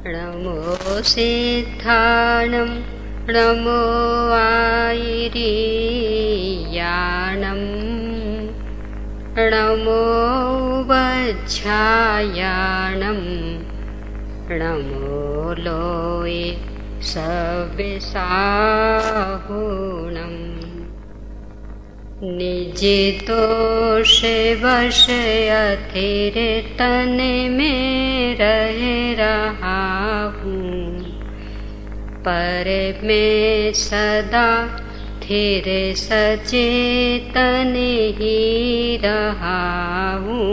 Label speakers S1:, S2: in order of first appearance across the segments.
S1: नमो सिद्धाणं नमो आयिरीयाणं नमो वज्झायाणं नमो लोये सविसाहुणम् निज दोषे वशे अथिर तन में रह रहा हूँ, पर मैं सदा थिर सचेतन ही रहा हूँ।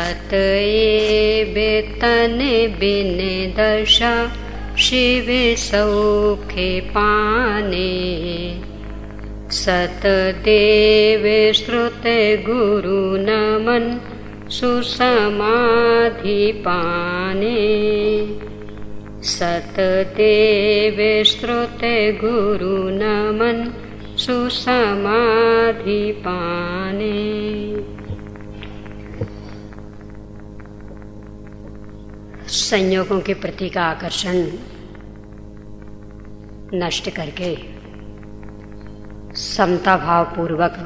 S1: अतएव तन बिन दशा शिव सौखे पाने, सतदेव श्रुत गुरु नमन सुसमाधि पाने। सतदेव श्रुत गुरु नमन सुसमाधि पाने। संयोगों के प्रति का आकर्षण नष्ट करके समता भाव पूर्वक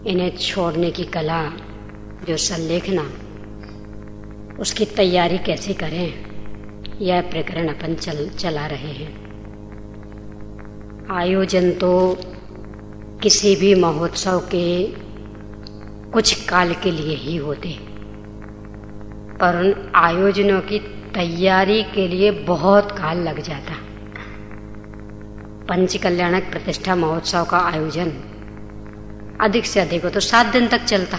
S1: इन्हें छोड़ने की कला जो संलेखना, उसकी तैयारी कैसे करें, यह प्रकरण अपन चला रहे हैं। आयोजन तो किसी भी महोत्सव के कुछ काल के लिए ही होते, पर उन आयोजनों की तैयारी के लिए बहुत काल लग जाता। पंच कल्याणक प्रतिष्ठा महोत्सव का आयोजन अधिक से अधिक हो तो 7 दिन तक चलता,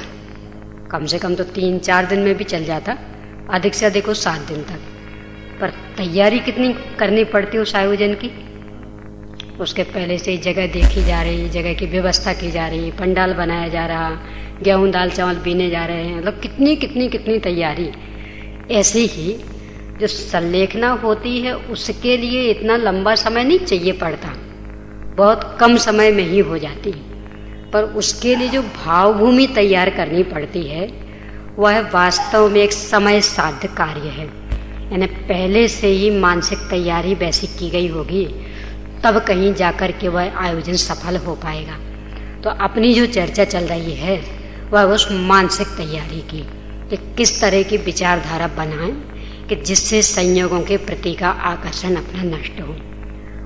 S1: कम से कम तो 3-4 दिन में भी चल जाता, अधिक से अधिक हो 7 दिन तक। पर तैयारी कितनी करनी पड़ती उस आयोजन की। उसके पहले से जगह देखी जा रही, जगह की व्यवस्था की जा रही, पंडाल बनाया जा रहा, गेहूं दाल चावल बीने जा रहे हैं, मतलब कितनी तैयारी। ऐसे ही जो संलेखना होती है उसके लिए इतना लंबा समय नहीं चाहिए पड़ता, बहुत कम समय में ही हो जाती। पर उसके लिए जो भावभूमि तैयार करनी पड़ती है वह वास्तव में एक समय साध्य कार्य है। यानी पहले से ही मानसिक तैयारी वैसी की गई होगी, तब कहीं जाकर के वह आयोजन सफल हो पाएगा। तो अपनी जो चर्चा चल रही है वह उस मानसिक तैयारी की, कि किस तरह की विचारधारा बनाएं कि जिससे संयोगों के प्रति का आकर्षण अपना नष्ट हो।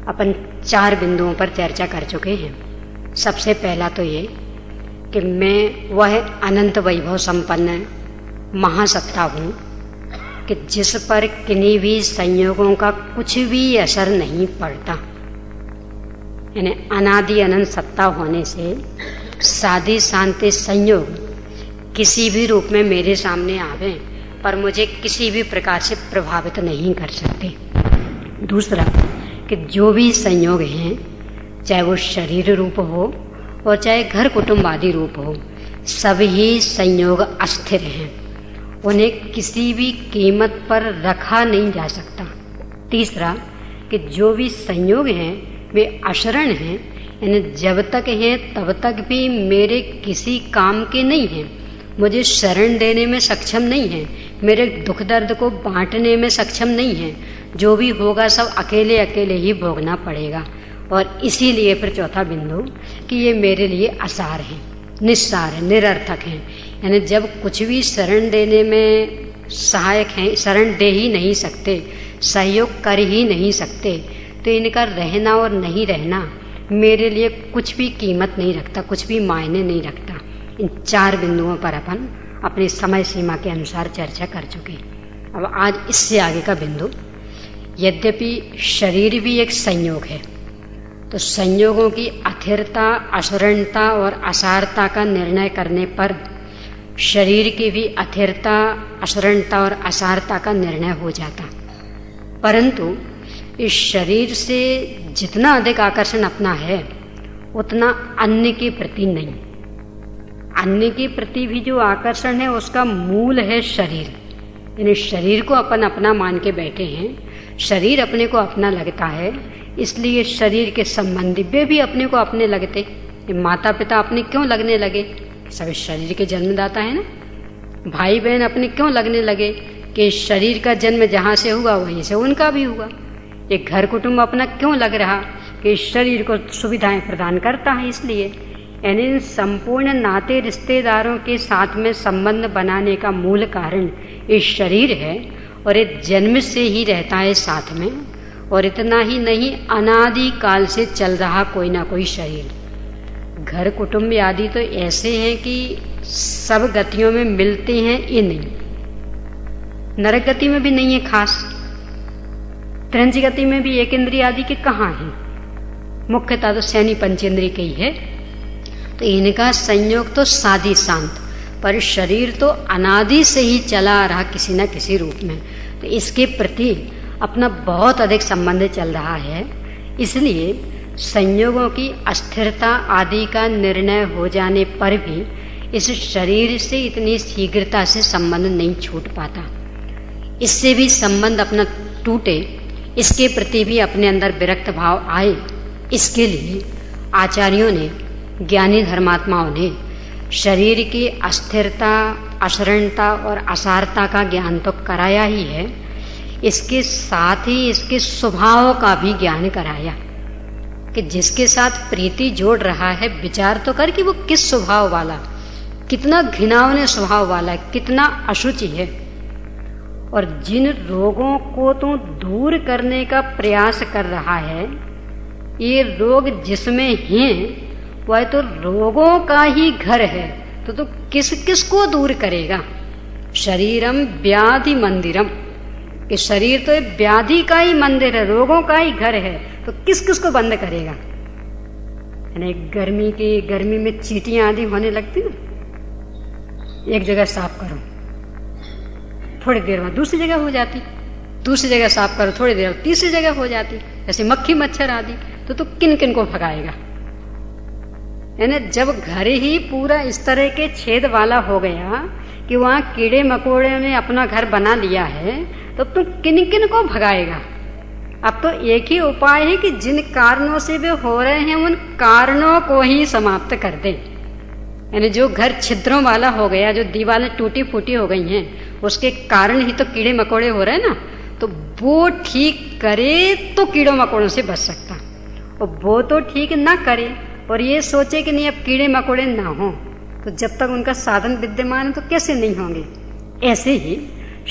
S1: अपन 4 बिंदुओं पर चर्चा कर चुके हैं। सबसे पहला तो ये कि मैं वह अनंत वैभव संपन्न महासत्ता हूँ कि जिस पर किन्हीं भी संयोगों का कुछ भी असर नहीं पड़ता। यानी अनादि अनंत सत्ता होने से साधि शांति संयोग किसी भी रूप में मेरे सामने आवे पर मुझे किसी भी प्रकार से प्रभावित नहीं कर सकते। दूसरा कि जो भी संयोग हैं, चाहे वो शरीर रूप हो और चाहे घर कुटुंब आदि रूप हो, सभी संयोग अस्थिर हैं, उन्हें किसी भी कीमत पर रखा नहीं जा सकता। तीसरा कि जो भी संयोग हैं वे अशरण हैं, यानी जब तक हैं तब तक भी मेरे किसी काम के नहीं हैं, मुझे शरण देने में सक्षम नहीं है, मेरे दुख दर्द को बांटने में सक्षम नहीं है। जो भी होगा सब अकेले अकेले ही भोगना पड़ेगा। और इसीलिए फिर चौथा बिंदु कि ये मेरे लिए असार है, निस्सार है, निरर्थक है। यानी जब कुछ भी शरण देने में सहायक हैं, शरण दे ही नहीं सकते, सहयोग कर ही नहीं सकते, तो इनका रहना और नहीं रहना मेरे लिए कुछ भी कीमत नहीं रखता, कुछ भी मायने नहीं रखता। इन 4 बिंदुओं पर अपन अपनी समय सीमा के अनुसार चर्चा कर चुके। अब आज इससे आगे का बिंदु, यद्यपि शरीर भी एक संयोग है, तो संयोगों की अथिरता, अशरणता और असारता का निर्णय करने पर शरीर की भी अथिरता, अशरणता और असारता का निर्णय हो जाता। परंतु इस शरीर से जितना अधिक आकर्षण अपना है उतना अन्य के प्रति नहीं। अन्य के प्रति भी जो आकर्षण है उसका मूल है शरीर। यानी शरीर को अपन अपना मान के बैठे हैं, शरीर अपने को अपना लगता है, इसलिए शरीर के संबंधी वे भी अपने को अपने लगते। माता पिता अपने क्यों लगने लगे? सब शरीर के जन्मदाता है ना, भाई बहन अपने क्यों लगने लगे कि शरीर का जन्म जहाँ से हुआ वहीं से उनका भी हुआ। एक घर कुटुंब अपना क्यों लग रहा कि शरीर को सुविधाएं प्रदान करता है, इसलिए यानी संपूर्ण नाते रिश्तेदारों के साथ में संबंध बनाने का मूल कारण ये शरीर है और ये जन्म से ही रहता है साथ में। और इतना ही नहीं, अनादि काल से चल रहा कोई ना कोई शरीर। घर कुटुंब आदि तो ऐसे हैं कि सब गतियों में मिलते हैं, ये नहीं, नरक गति में भी नहीं है खास, त्रंच गति में भी एक इंद्रिय आदि के कहाँ है, मुख्यतः तो सैनी पंचेंद्रिय के ही है। तो इनका संयोग तो साधी शांत, पर शरीर तो अनादि से ही चला आ रहा किसी न किसी रूप में, तो इसके प्रति अपना बहुत अधिक संबंध चल रहा है। इसलिए संयोगों की अस्थिरता आदि का निर्णय हो जाने पर भी इस शरीर से इतनी शीघ्रता से संबंध नहीं छूट पाता। इससे भी संबंध अपना टूटे, इसके प्रति भी अपने अंदर विरक्त भाव आए, इसके लिए आचार्यों ने, ज्ञानी धर्मात्माओं ने शरीर की अस्थिरता, अशरणता और असारता का ज्ञान तो कराया ही है, इसके साथ ही इसके स्वभाव का भी ज्ञान कराया कि जिसके साथ प्रीति जोड़ रहा है, विचार तो कर कि वो किस स्वभाव वाला, कितना घिनौने स्वभाव वाला है, कितना अशुचि है। और जिन रोगों को तो दूर करने का प्रयास कर रहा है, ये रोग जिसमें हैं वह तो रोगों का ही घर है, तो किस किस को दूर करेगा। शरीरम व्याधि मंदिरम, कि शरीर तो व्याधि का ही मंदिर है, रोगों का ही घर है, तो किस किस को बंद करेगा। यानी गर्मी में चींटियां आदि होने लगती ना, एक जगह साफ करो, थोड़ी देर बाद दूसरी जगह हो जाती, दूसरी जगह साफ करो, थोड़ी देर बाद तीसरी जगह हो जाती, जैसे मक्खी मच्छर आदि, तो किन किन को भगाएगा। यानी जब घर ही पूरा इस तरह के छेद वाला हो गया कि वहां कीड़े मकोड़े ने अपना घर बना लिया है, तो तुम किन किन को भगाएगा। अब तो एक ही उपाय है कि जिन कारणों से वे हो रहे हैं उन कारणों को ही समाप्त कर दे। यानी जो घर छिद्रों वाला हो गया, जो दीवारें टूटी फूटी हो गई हैं, उसके कारण ही तो कीड़े मकोड़े हो रहे हैं ना, तो वो ठीक करे तो कीड़ों मकोड़ों से बच सकता। और वो तो ठीक ना करे और ये सोचे कि नहीं अब कीड़े मकोड़े ना हो, तो जब तक उनका साधन विद्यमान है तो कैसे नहीं होंगे। ऐसे ही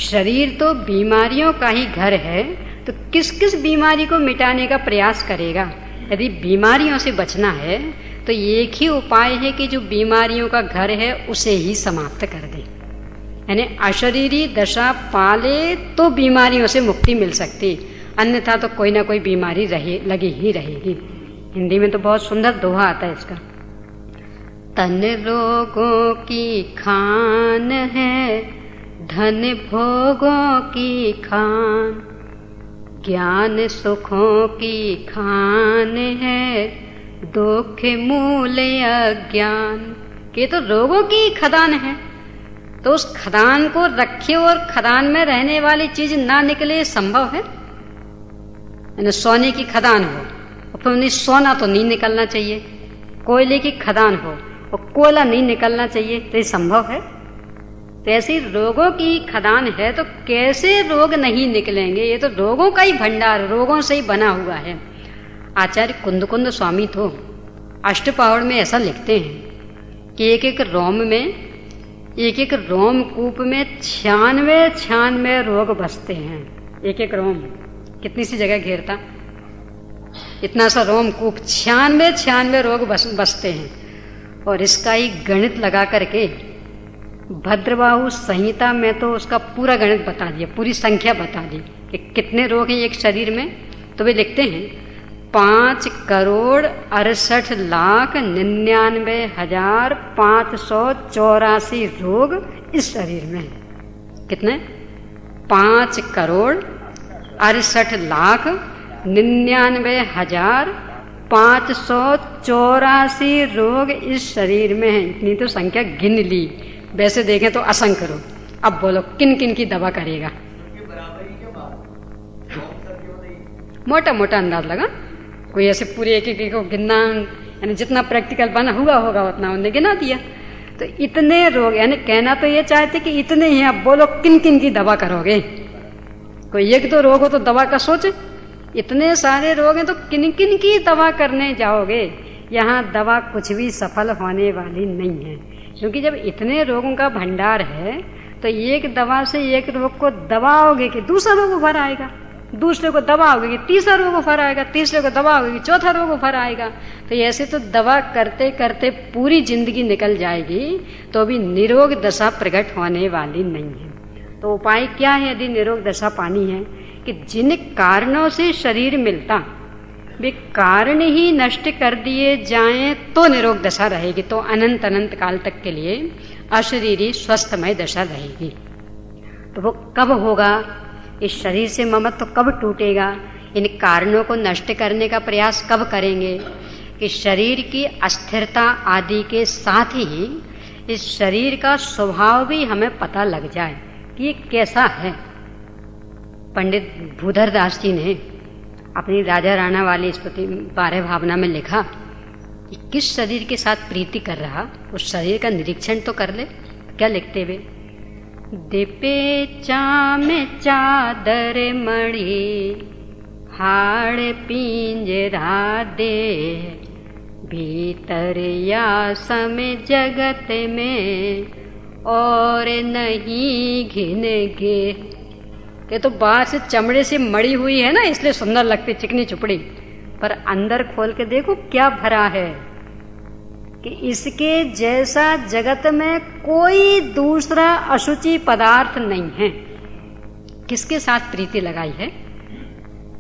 S1: शरीर तो बीमारियों का ही घर है, तो किस किस बीमारी को मिटाने का प्रयास करेगा। यदि बीमारियों से बचना है तो एक ही उपाय है कि जो बीमारियों का घर है उसे ही समाप्त कर दे। यानी अशरीरी दशा पाले तो बीमारियों से मुक्ति मिल सकती, अन्यथा तो कोई ना कोई बीमारी लगी ही रहेगी। हिंदी में तो बहुत सुंदर दोहा आता है इसका, तन रोगों की खान है, धन भोगों की खान, ज्ञान सुखों की खान है, दुख मूल अज्ञान। के तो रोगों की खदान है, तो उस खदान को रखे और खदान में रहने वाली चीज ना निकले, संभव है। यानी सोने की खदान हो और फिर सोना तो नहीं निकलना चाहिए, कोयले की खदान हो और कोयला नहीं निकलना चाहिए, तो ये संभव है। तो ऐसी रोगों की खदान है तो कैसे रोग नहीं निकलेंगे। ये तो रोगों का ही भंडार, रोगों से ही बना हुआ है। आचार्य कुंद स्वामी तो अष्टपहड़ में ऐसा लिखते हैं कि एक एक रोम कूप में 96 रोग बसते हैं। एक एक रोम कितनी सी जगह घेरता, इतना सा रोम कूप, 96 रोग बसते हैं। और इसका ही गणित लगा करके भद्रबाहु संहिता में तो उसका पूरा गणित बता दिया, पूरी संख्या बता दी कि कितने रोग हैं एक शरीर में। तो वे लिखते हैं 5,68,99,584 रोग इस शरीर में। कितने? 5,68,99,584 रोग इस शरीर में है। इतनी तो संख्या गिन ली, वैसे देखें तो असंख्य रोग। अब बोलो किन किन की दवा करेगा। मोटा मोटा अंदाज लगा, कोई ऐसे पूरे एक एक को गिनना, यानी जितना प्रैक्टिकल बना हुआ होगा उतना उन्हें गिना दिया। तो इतने रोग, यानी कहना तो ये चाहते कि इतने ही, अब बोलो किन किन की दवा करोगे? कोई एक तो रोग हो तो दवा का सोचे, इतने सारे रोग हैं तो किन किन की दवा करने जाओगे? यहाँ दवा कुछ भी सफल होने वाली नहीं है, क्योंकि जब इतने रोगों का भंडार है तो एक दवा से एक रोग को दबाओगे कि दूसरा रोग उभर आएगा, दूसरे को दबाओगे कि तीसरा रोग उभर आएगा, तीसरे को दबाओगे कि चौथा रोग उभर आएगा। तो ऐसे तो दवा करते करते पूरी जिंदगी निकल जाएगी तो भी निरोग दशा प्रकट होने वाली नहीं है। तो उपाय क्या है यदि निरोग दशा पानी है? कि जिन कारणों से शरीर मिलता वे कारण ही नष्ट कर दिए जाएं तो निरोग दशा रहेगी, तो अनंत अनंत काल तक के लिए अशरीरी स्वस्थमय दशा रहेगी। तो वो कब होगा? इस शरीर से ममत्व तो कब टूटेगा? इन कारणों को नष्ट करने का प्रयास कब करेंगे? कि शरीर की अस्थिरता आदि के साथ ही इस शरीर का स्वभाव भी हमें पता लग जाए कि ये कैसा है। पंडित भूधर दास जी ने अपनी राजा राणा वाली स्तुति 12 भावना में लिखा कि किस शरीर के साथ प्रीति कर रहा, उस शरीर का निरीक्षण तो कर ले। क्या लिखते वे? दिपे चामे चादर मणि, हाड़ पिंजरा दे, भीतर या समय जगत में और नहीं घिन गे। ये तो बाहर से चमड़े से मड़ी हुई है ना, इसलिए सुंदर लगती चिकनी चुपड़ी, पर अंदर खोल के देखो क्या भरा है कि इसके जैसा जगत में कोई दूसरा अशुचि पदार्थ नहीं है। किसके साथ प्रीति लगाई है?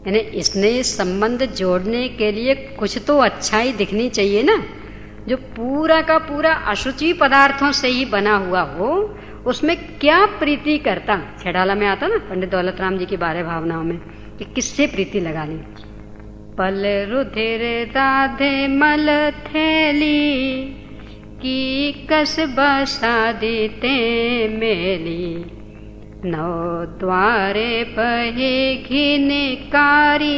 S1: यानी इसने संबंध जोड़ने के लिए कुछ तो अच्छाई दिखनी चाहिए ना। जो पूरा का पूरा अशुचि पदार्थों से ही बना हुआ हो, उसमें क्या प्रीति करता? छेड़ाला में आता ना पंडित दौलत राम जी की 12 भावनाओं में कि किससे प्रीति लगा ली। पल रुधिर राधे मल थैली, की कस बसा देते मेली, नौ द्वारे बहे घिनकारी,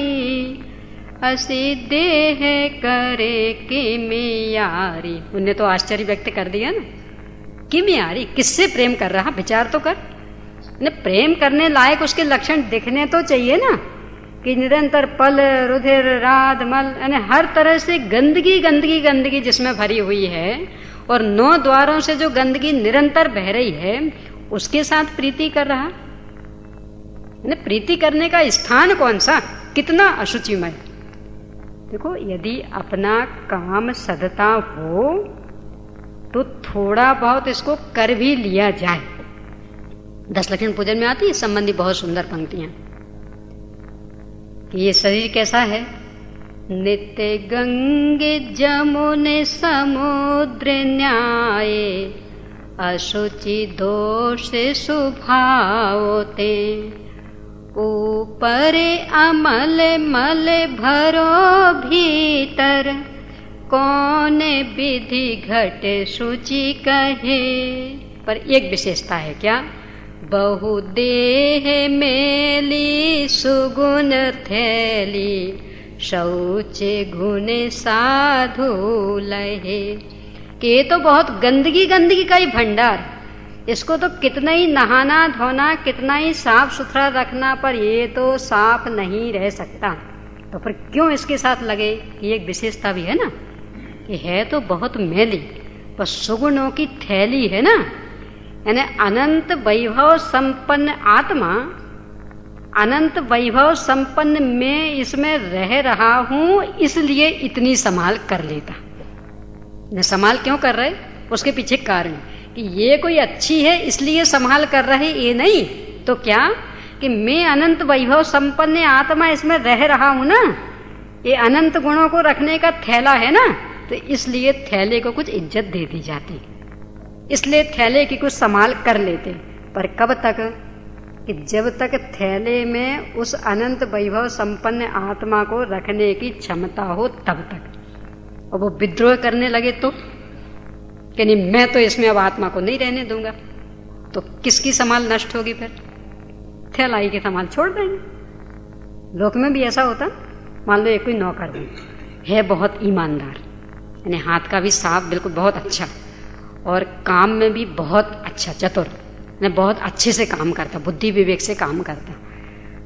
S1: असी देह करे किमियारी। उन्हें तो आश्चर्य व्यक्त कर दिया ना, किमियारी, किससे प्रेम कर रहा? विचार तो कर। प्रेम करने लायक उसके लक्षण दिखने तो चाहिए ना, कि निरंतर पल रुधिर राध मल, यानी हर तरह से गंदगी गंदगी गंदगी जिसमें भरी हुई है, और 9 द्वारों से जो गंदगी निरंतर बह रही है, उसके साथ प्रीति कर रहा। प्रीति करने का स्थान कौन सा? कितना अशुचिमय। देखो, यदि अपना काम सदता हो तो थोड़ा बहुत इसको कर भी लिया जाए। 10 लक्षण पूजन में आती है संबंधी बहुत सुंदर पंक्तियां कि ये शरीर कैसा है? नित्य गंगे जमुने समुद्र न्याय, अशुचि दोष सुभावते, ऊपर अमल मल भरो भीतर, कौन विधि घट शुचि कहे। पर एक विशेषता है, क्या? बहु देह मेली सुगुण थैली, शौच गुण साधु लहे। कि ये तो बहुत गंदगी गंदगी का ही भंडार, इसको तो कितना ही नहाना धोना, कितना ही साफ सुथरा रखना, पर ये तो साफ नहीं रह सकता। तो फिर क्यों इसके साथ लगे? ये एक विशेषता भी है ना, कि है तो बहुत मैली पर सुगुणों की थैली है ना। यानी अनंत वैभव संपन्न आत्मा, अनंत वैभव संपन्न मैं इसमें रह रहा हूं, इसलिए इतनी संभाल कर लेता। न संभाल क्यों कर रहे? उसके पीछे कारण कि ये कोई अच्छी है इसलिए संभाल कर रहे, ये नहीं तो क्या कि मैं अनंत वैभव संपन्न आत्मा इसमें रह रहा हूं ना, ये अनंत गुणों को रखने का थैला है ना, तो इसलिए थैले को कुछ इज्जत दे दी जाती, इसलिए थैले की कुछ संभाल कर लेते। पर कब तक? कि जब तक थैले में उस अनंत वैभव संपन्न आत्मा को रखने की क्षमता हो तब तक। और वो विद्रोह करने लगे तो कि नहीं, मैं तो इसमें अब आत्मा को नहीं रहने दूंगा, तो किसकी संभाल नष्ट होगी? फिर थैलाई की संभाल छोड़ देंगे। लोक में भी ऐसा होता। मान लो एक कोई नौकर है बहुत ईमानदार, यानी हाथ का भी साफ बिल्कुल बहुत अच्छा, और काम में भी बहुत अच्छा, चतुर, बहुत अच्छे से काम करता, बुद्धि विवेक से काम करता,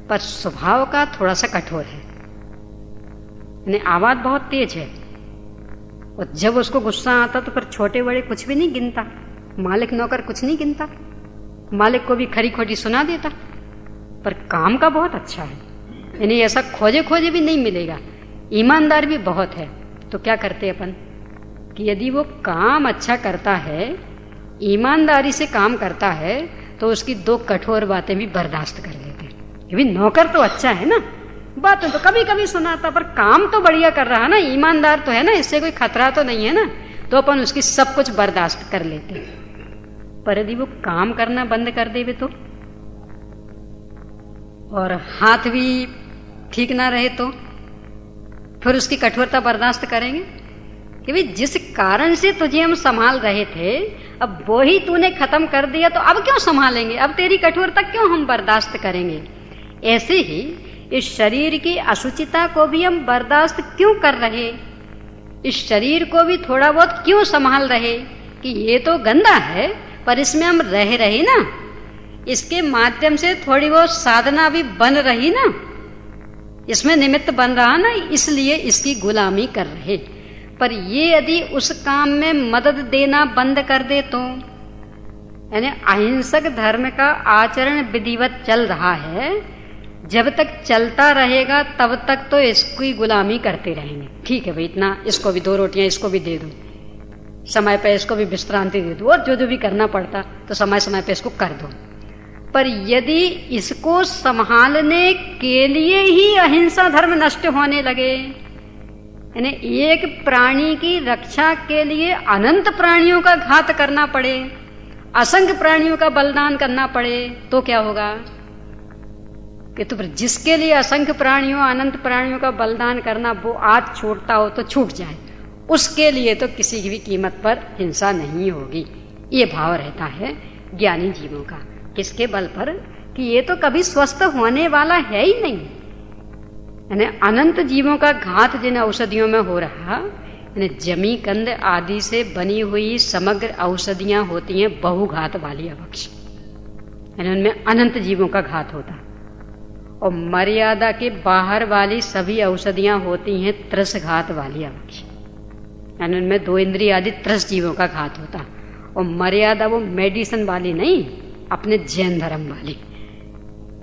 S1: पर स्वभाव का थोड़ा सा कठोर है। आवाज बहुत तेज है, और जब उसको गुस्सा आता तो फिर छोटे बड़े कुछ भी नहीं गिनता, मालिक नौकर कुछ नहीं गिनता, मालिक को भी खरी खोटी सुना देता, पर काम का बहुत अच्छा है। यानी ऐसा खोजे खोजे भी नहीं मिलेगा। ईमानदार भी बहुत है। तो क्या करते अपन कि यदि वो काम अच्छा करता है, ईमानदारी से काम करता है, तो उसकी दो कठोर बातें भी बर्दाश्त कर लेते हैं। क्योंकि नौकर तो अच्छा है ना, बातें तो कभी कभी सुनाता, पर काम तो बढ़िया कर रहा ना, ईमानदार तो है ना, इससे कोई खतरा तो नहीं है ना, तो अपन उसकी सब कुछ बर्दाश्त कर लेते हैं। पर यदि वो काम करना बंद कर देवे तो, और हाथ भी ठीक ना रहे तो फिर उसकी कठोरता बर्दाश्त करेंगे कि भाई जिस कारण से तुझे हम संभाल रहे थे, अब वो ही तूने खत्म कर दिया, तो अब क्यों संभालेंगे, अब तेरी कठोरता क्यों हम बर्दाश्त करेंगे। ऐसे ही इस शरीर की अशुचिता को भी हम बर्दाश्त क्यों कर रहे, इस शरीर को भी थोड़ा बहुत क्यों संभाल रहे कि ये तो गंदा है पर इसमें हम रह रहे ना, इसके माध्यम से थोड़ी बहुत साधना भी बन रही ना, इसमें निमित्त बन रहा ना, इसलिए इसकी गुलामी कर रहे। पर ये यदि उस काम में मदद देना बंद कर दे तो, यानी अहिंसक धर्म का आचरण विधिवत चल रहा है, जब तक चलता रहेगा तब तक तो इसकी गुलामी करते रहेंगे। ठीक है भाई, इतना इसको भी 2 रोटियां इसको भी दे दो, समय पे इसको भी विश्रांति दे दो, और जो जो भी करना पड़ता तो समय समय पे इसको कर दो। पर यदि इसको संभालने के लिए ही अहिंसा धर्म नष्ट होने लगे, यानी एक प्राणी की रक्षा के लिए अनंत प्राणियों का घात करना पड़े, असंख्य प्राणियों का बलिदान करना पड़े, तो क्या होगा कि तो जिसके लिए असंख्य प्राणियों अनंत प्राणियों का बलिदान करना वो आज छूटता हो तो छूट जाए, उसके लिए तो किसी की भी कीमत पर हिंसा नहीं होगी। ये भाव रहता है ज्ञानी जीवों का। किसके बल पर कि ये तो कभी स्वस्थ होने वाला है ही नहीं, यानी अनंत जीवों का घात जिन औषधियों में हो रहा, यानी जमी कंद आदि से बनी हुई समग्र औषधियां होती हैं बहुघात वाली अवक्ष, यानी उनमें अनंत जीवों का घात होता, और मर्यादा के बाहर वाली सभी औषधियां होती हैं त्रस घात वाली अवक्ष, यानी उनमें 2 इंद्रिय आदि त्रस जीवों का घात होता। और मर्यादा वो मेडिसिन वाली नहीं, अपने जैन धर्म वाली,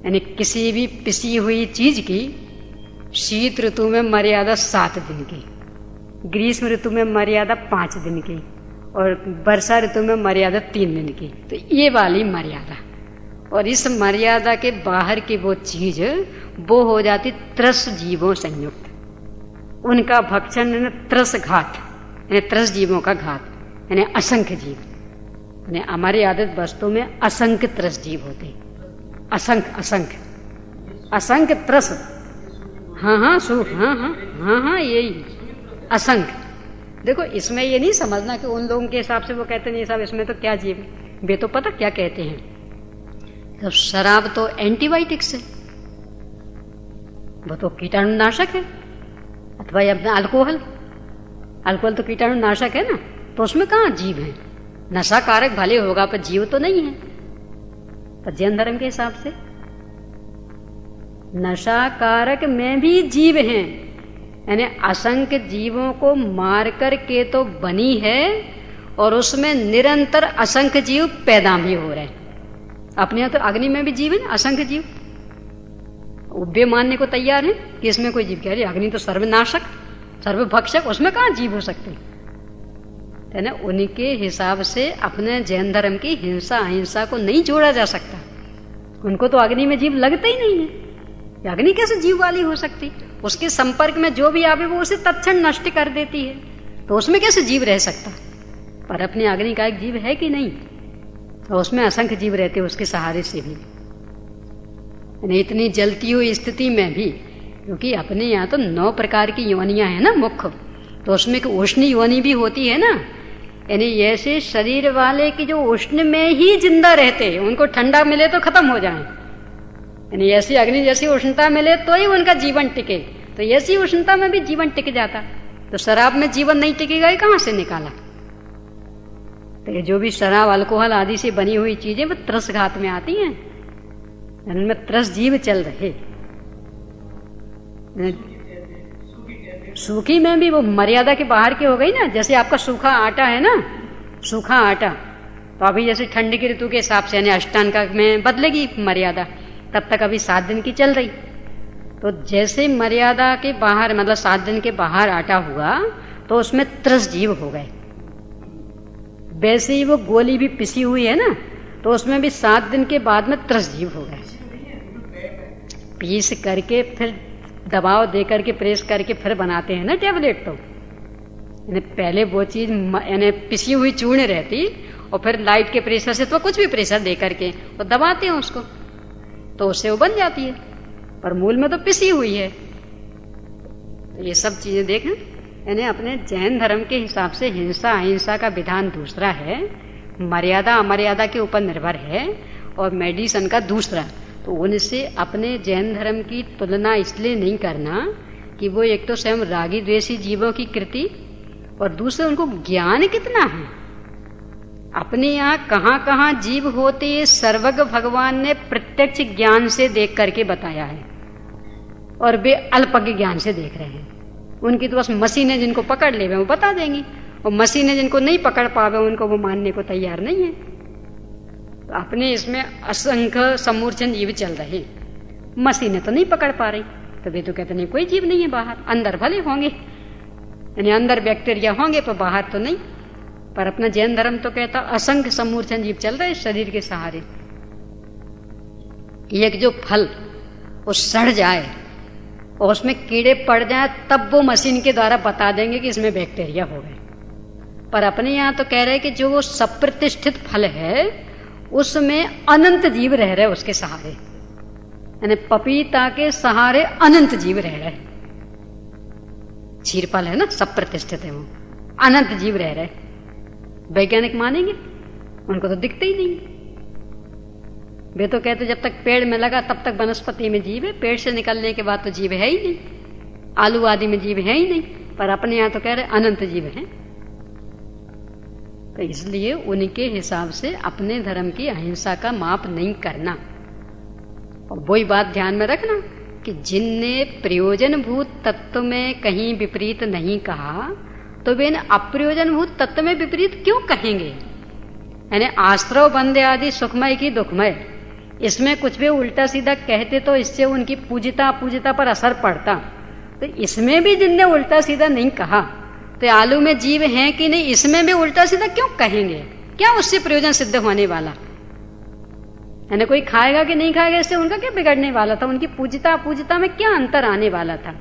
S1: यानी किसी भी पिसी हुई चीज की शीत ऋतु में मर्यादा 7 दिन की, ग्रीष्म ऋतु में मर्यादा 5 दिन की, और वर्षा ऋतु में मर्यादा 3 दिन की। तो ये वाली मर्यादा, और इस मर्यादा के बाहर की वो चीज वो हो जाती त्रस जीवों संयुक्त, उनका भक्षण त्रस घात, यानी त्रस जीवों का घात, यानी असंख्य जीव, यानी हमारी आदत वस्तु में असंख्य त्रस जीव होते, असंख्य असंख्य असंख्य त्रस, हाँ हाँ सुख, हाँ हाँ हाँ हाँ यही असंख्य। देखो इसमें ये नहीं समझना कि उन लोगों के हिसाब से वो कहते नहीं साहब इसमें तो क्या जीव है, वे तो पता क्या कहते हैं, तो शराब तो एंटीबायोटिक्स है, वो तो कीटाणुनाशक है, अथवा अपना अल्कोहल तो कीटाणुनाशक है ना, तो उसमें कहाँ जीव है, नशा कारक भले होगा पर जीव तो नहीं है। पर जैन धर्म के हिसाब से नशा कारक में भी जीव हैं, यानी असंख्य जीवों को मार कर के तो बनी है, और उसमें निरंतर असंख्य जीव पैदा भी हो रहे हैं। अपने यहाँ तो अग्नि में भी जीव है ना, असंख्य जीव, वे मानने को तैयार है कि इसमें कोई जीव, कह रही अग्नि तो सर्वनाशक सर्वभक्षक, उसमें कहाँ जीव हो सकते, है ना। उनके हिसाब से अपने जैन धर्म की हिंसा अहिंसा को नहीं जोड़ा जा सकता, उनको तो अग्नि में जीव लगते ही नहीं है, अग्नि कैसे जीव वाली हो सकती, उसके संपर्क में जो भी आवे वो उसे तत्क्षण नष्ट कर देती है, तो उसमें कैसे जीव रह सकता। पर अपने अग्नि का एक जीव है कि नहीं, और उसमें असंख्य जीव रहते उसके सहारे से भी, इतनी जलती हुई स्थिति में भी, क्योंकि अपने यहाँ तो 9 प्रकार की योनियां हैं ना मुख्य, तो उसमें एक उष्ण योनि भी होती है ना, यानी ऐसे शरीर वाले की जो उष्ण में ही जिंदा रहते, उनको ठंडा मिले तो खत्म हो जाए, यानी ऐसी अग्नि जैसी उष्णता मिले तो ही उनका जीवन टिके, तो ऐसी उष्णता में भी जीवन टिक जाता। तो शराब में जीवन नहीं टिकेगा, कहाँ से निकाला, तो ये जो भी शराब अल्कोहल आदि से बनी हुई चीजें वो त्रसघात में आती हैं, इनमें त्रस जीव चल रहे। सूखी में भी वो मर्यादा के बाहर की हो गई ना। जैसे आपका सूखा आटा है ना, सूखा आटा तो अभी जैसे ठंडी की ऋतु के हिसाब से यानी अष्टांग में बदलेगी मर्यादा, तब तक अभी 7 दिन की चल रही। तो जैसे मर्यादा के बाहर मतलब 7 दिन के बाहर आटा हुआ तो उसमें त्रस जीव हो गए। वैसे ही वो गोली भी पिसी हुई है ना, तो उसमें भी 7 दिन के बाद में त्रस जीव हो गए। पीस करके फिर दबाव दे करके प्रेस करके फिर बनाते हैं ना टेबलेट। तो पहले वो चीज यानी पिसी हुई चूर्ण रहती और फिर लाइट के प्रेशर से तो कुछ भी प्रेशर दे करके वो दबाते हैं उसको, तो उससे वो बन जाती है, पर मूल में तो पिसी हुई है। तो ये सब चीजें देखें, यानी अपने जैन धर्म के हिसाब से हिंसा अहिंसा का विधान दूसरा है, मर्यादा अमर्यादा के ऊपर निर्भर है, और मेडिसन का दूसरा। तो उनसे अपने जैन धर्म की तुलना इसलिए नहीं करना कि वो एक तो स्वयं रागी द्वेषी जीवों की कृति, और दूसरे उनको ज्ञान कितना है। अपने यहाँ कहाँ कहाँ जीव होते ये सर्वज्ञ भगवान ने प्रत्यक्ष ज्ञान से देख करके बताया है, और वे अल्पज्ञ ज्ञान से देख रहे हैं। उनकी तो बस मशीनें जिनको पकड़ ले वो बता देंगी, और मशीनें जिनको नहीं पकड़ पावे उनको वो मानने को तैयार नहीं है। तो अपने इसमें असंख्य समूर्छन जीव चल रहे, मशीनें तो नहीं पकड़ पा रही, तो वे तो कहते नहीं कोई जीव नहीं है बाहर, अंदर भले होंगे, यानी अंदर बैक्टीरिया होंगे पर बाहर तो नहीं। पर अपना जैन धर्म तो कहता असंख्य समूर्छन जीव चल रहे शरीर के सहारे। एक जो फल वो सड़ जाए और उसमें कीड़े पड़ जाए तब वो मशीन के द्वारा बता देंगे कि इसमें बैक्टीरिया हो गए। पर अपने यहाँ तो कह रहे हैं कि जो वो सप्रतिष्ठित फल है उसमें अनंत जीव रह रहे उसके सहारे, यानी पपीता के सहारे अनंत जीव रह रहे। क्षीरफल है ना, सप्रतिष्ठित है, वो अनंत जीव रह रहे। वैज्ञानिक मानेंगे? उनको तो दिखते ही नहीं। वे तो कहते जब तक पेड़ में लगा तब तक वनस्पति में जीव है, पेड़ से निकलने के बाद तो जीव है ही नहीं, आलू आदि में जीव है ही नहीं। पर अपने यहाँ तो कह रहे अनंत जीव हैं। तो इसलिए उनके हिसाब से अपने धर्म की अहिंसा का माप नहीं करना। और वही बात ध्यान में रखना कि जिनने प्रयोजनभूत तत्व में कहीं विपरीत नहीं कहा तो वे अप्रयोजनभूत तत्व में विपरीत क्यों कहेंगे। यानी आश्रव बंदे आदि सुखमय की दुखमय, इसमें कुछ भी उल्टा सीधा कहते तो इससे उनकी पूजिता अपूजिता पर असर पड़ता। तो इसमें भी जिनने उल्टा सीधा नहीं कहा तो आलू में जीव हैं कि नहीं, इसमें भी उल्टा सीधा क्यों कहेंगे? क्या उससे प्रयोजन सिद्ध होने वाला? यानी कोई खाएगा कि नहीं खाएगा इससे उनका क्या बिगड़ने वाला था? उनकी पूजिता अपूजिता में क्या अंतर आने वाला था?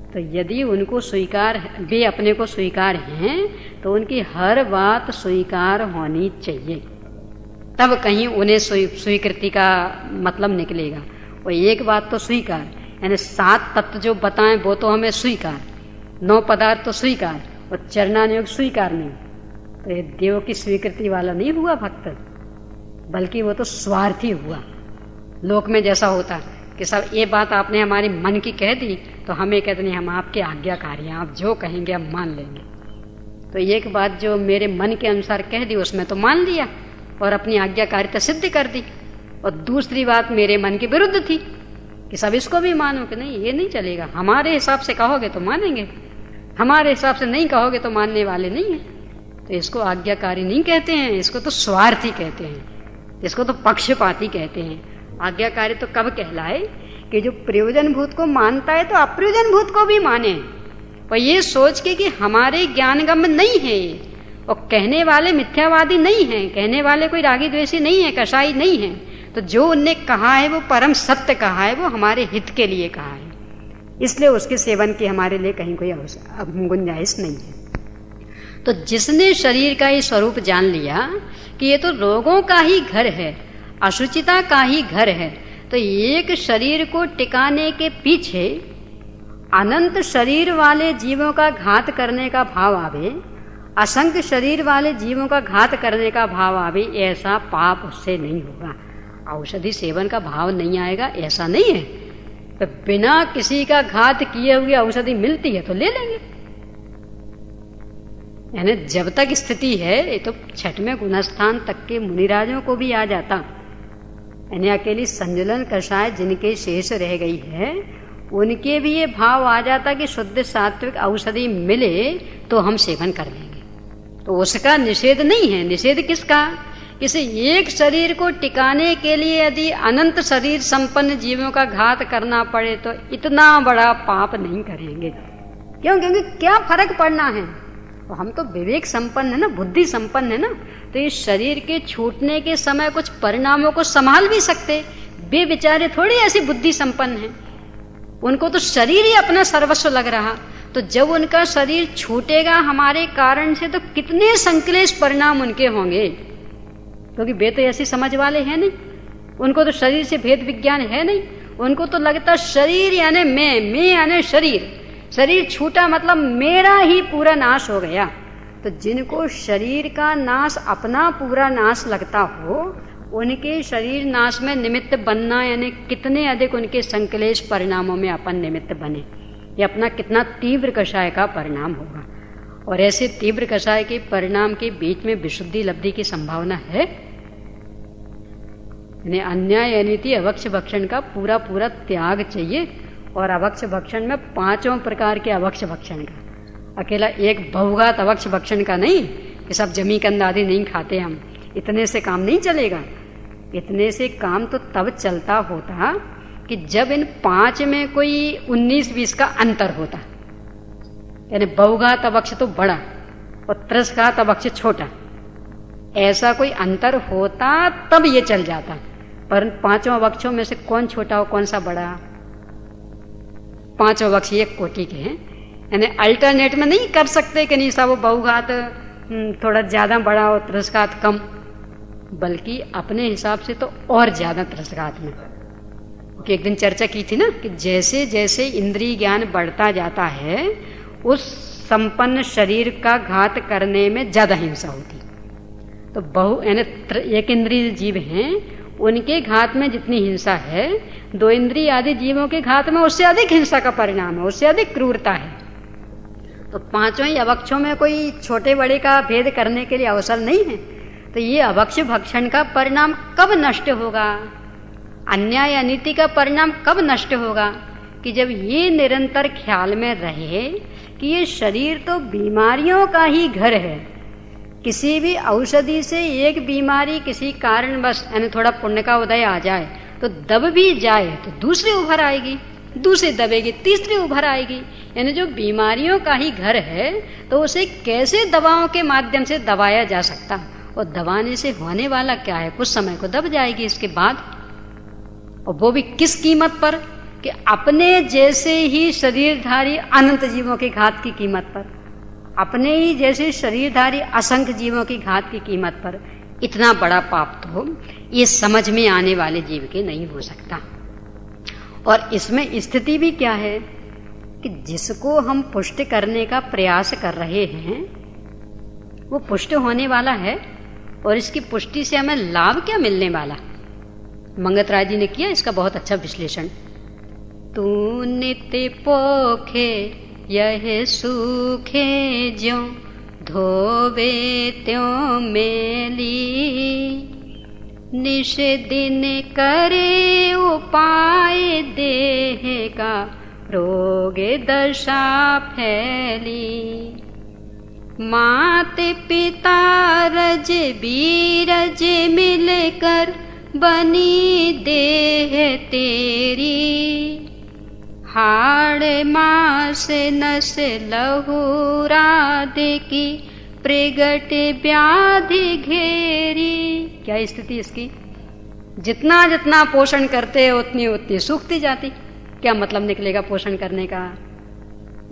S1: तो यदि उनको स्वीकार, वे अपने को स्वीकार हैं तो उनकी हर बात स्वीकार होनी चाहिए, तब कहीं उन्हें स्वीकृति का मतलब निकलेगा। और एक बात तो स्वीकार, यानी 7 तत्व जो बताएं वो तो हमें स्वीकार, 9 पदार्थ तो स्वीकार, और चरणानुयोग स्वीकार नहीं। तो ये देव की स्वीकृति वाला नहीं हुआ भक्त, बल्कि वो तो स्वार्थी हुआ। लोक में जैसा होता कि सब ये बात आपने हमारी मन की कह दी तो हमें कहते नहीं, हम आपके आज्ञाकारी हैं, आप जो कहेंगे हम मान लेंगे। तो एक बात जो मेरे मन के अनुसार कह दी उसमें तो मान लिया और अपनी आज्ञाकारिता सिद्ध कर दी, और दूसरी बात मेरे मन के विरुद्ध थी कि सब इसको भी मानो कि नहीं ये नहीं चलेगा, हमारे हिसाब से कहोगे तो मानेंगे, हमारे हिसाब से नहीं कहोगे तो मानने वाले नहीं है। तो इसको आज्ञाकारी नहीं कहते हैं, इसको तो स्वार्थी कहते हैं, इसको तो पक्षपाती कहते हैं। आज्ञाकारी तो कब कहलाए कि जो प्रयोजन भूत को मानता है तो अप्रयोजन भूत को भी माने, और ये सोच के कि हमारे ज्ञानगम्य नहीं है, और कहने वाले मिथ्यावादी नहीं हैं, कहने वाले कोई रागी द्वेषी नहीं है, कसाई नहीं है। तो जो उनने कहा है वो परम सत्य कहा है, वो हमारे हित के लिए कहा है, इसलिए उसके सेवन की हमारे लिए कहीं कोई गुंजाइश नहीं है। तो जिसने शरीर का ये स्वरूप जान लिया कि ये तो रोगों का ही घर है, अशुचिता का ही घर है, तो एक शरीर को टिकाने के पीछे अनंत शरीर वाले जीवों का घात करने का भाव आवे, असंख्य शरीर वाले जीवों का घात करने का भाव आवे, ऐसा पाप उससे नहीं होगा। औषधि सेवन का भाव नहीं आएगा ऐसा नहीं है, तो बिना किसी का घात किए हुए औषधि मिलती है तो ले लेंगे। यानी जब तक स्थिति है, ये तो छठवें गुणस्थान तक के मुनिराजों को भी आ जाता। यानी अकेली संजुलन कषाय जिनके शेष रह गई है, उनके भी ये भाव आ जाता कि शुद्ध सात्विक औषधि मिले तो हम सेवन कर लेंगे। तो उसका निषेध नहीं है। निषेध किसका? किसी एक शरीर को टिकाने के लिए यदि अनंत शरीर संपन्न जीवों का घात करना पड़े तो इतना बड़ा पाप नहीं करेंगे। क्यों? क्योंकि क्या फर्क पड़ना है? तो हम तो विवेक संपन्न है ना, बुद्धि संपन्न है ना, तो इस शरीर के छूटने के समय कुछ परिणामों को संभाल भी सकते। वे बेचारे थोड़ी ऐसी बुद्धि संपन्न हैं, उनको तो शरीर ही अपना सर्वस्व लग रहा। तो जब उनका शरीर छूटेगा हमारे कारण से तो कितने संक्लेश परिणाम उनके होंगे, क्योंकि वे तो ऐसी समझ वाले हैं नहीं, उनको तो शरीर से भेद विज्ञान है नहीं। उनको तो लगता शरीर यानी मैं यानी शरीर, शरीर छूटा मतलब मेरा ही पूरा नाश हो गया। तो जिनको शरीर का नाश अपना पूरा नाश लगता हो, उनके शरीर नाश में निमित्त बनना यानी कितने अधिक उनके संक्लेश परिणामों में अपन निमित्त बने, ये अपना कितना तीव्र कषाय का परिणाम होगा। और ऐसे तीव्र कषाय के परिणाम के बीच में विशुद्धि लब्धि की संभावना है। यानी अन्याय अनीति अभक्ष भक्षण का पूरा पूरा त्याग चाहिए। और अभक्ष भक्षण में 5 प्रकार के अभक्ष भक्षण का, अकेला एक बहुघात अभक्ष भक्षण का नहीं कि सब जमी कंद आदि नहीं खाते हम, इतने से काम नहीं चलेगा। इतने से काम तो तब चलता होता कि जब इन 5 में कोई 19-20 का अंतर होता। यानी बहुघात अभक्ष तो बड़ा और त्रसघात अभक्ष छोटा, ऐसा कोई अंतर होता तब ये चल जाता। पर 5 अभक्षों में से कौन छोटा हो कौन सा बड़ा? 5 अभक्ष एक कोटि के हैं। यानी अल्टरनेट में नहीं कर सकते कि नहीं साहब वो बहुघात थोड़ा ज्यादा बड़ा और त्रसघात कम, बल्कि अपने हिसाब से तो और ज्यादा त्रसघात में। कि एक दिन चर्चा की थी ना कि जैसे जैसे इंद्रिय ज्ञान बढ़ता जाता है उस संपन्न शरीर का घात करने में ज्यादा हिंसा होती। तो बहु यानी एक इंद्रिय जीव हैं, उनके घात में जितनी हिंसा है, 2 इंद्रिय आदि जीवों के घात में उससे अधिक हिंसा का परिणाम है, उससे अधिक क्रूरता है। तो 5 ही अभक्षों में कोई छोटे बड़े का भेद करने के लिए अवसर नहीं है। तो ये अभक्ष भक्षण का परिणाम कब नष्ट होगा? अन्याय अनीति का परिणाम कब नष्ट होगा? कि जब ये निरंतर ख्याल में रहे कि ये शरीर तो बीमारियों का ही घर है। किसी भी औषधि से एक बीमारी किसी कारणवश यानी थोड़ा पुण्य का उदय आ जाए तो दब भी जाए तो दूसरी उभर आएगी, दूसरी दबेगी, तीसरी उभर आएगी। यानी जो बीमारियों का ही घर है तो उसे कैसे दवाओं के माध्यम से दबाया जा सकता? और दबाने से होने वाला क्या है? कुछ समय को दब जाएगी इसके बाद, और वो भी किस कीमत पर? कि अपने जैसे ही शरीरधारी अनंत जीवों के घात की कीमत पर, अपने ही जैसे शरीरधारी असंख्य जीवों की घात की कीमत पर। इतना बड़ा पाप तो ये समझ में आने वाले जीव के नहीं हो सकता। और इसमें स्थिति भी क्या है कि जिसको हम पुष्ट करने का प्रयास कर रहे हैं वो पुष्ट होने वाला है, और इसकी पुष्टि से हमें लाभ क्या मिलने वाला? मंगत राय जी ने किया इसका बहुत अच्छा विश्लेषण। तू नित्य पोखे यह सूखे ज्यों धोवे त्यों मेली, निश दिन करे उपाय देह का रोगे दशा फैली। मात पिता रज बीरज मिलकर बनी देह तेरी, हाड़ मास नस लहूरादि की प्रगट व्याधि घेरी। क्या स्थिति इसकी? जितना जितना पोषण करते उतनी उतनी सूखती जाती। क्या मतलब निकलेगा पोषण करने का?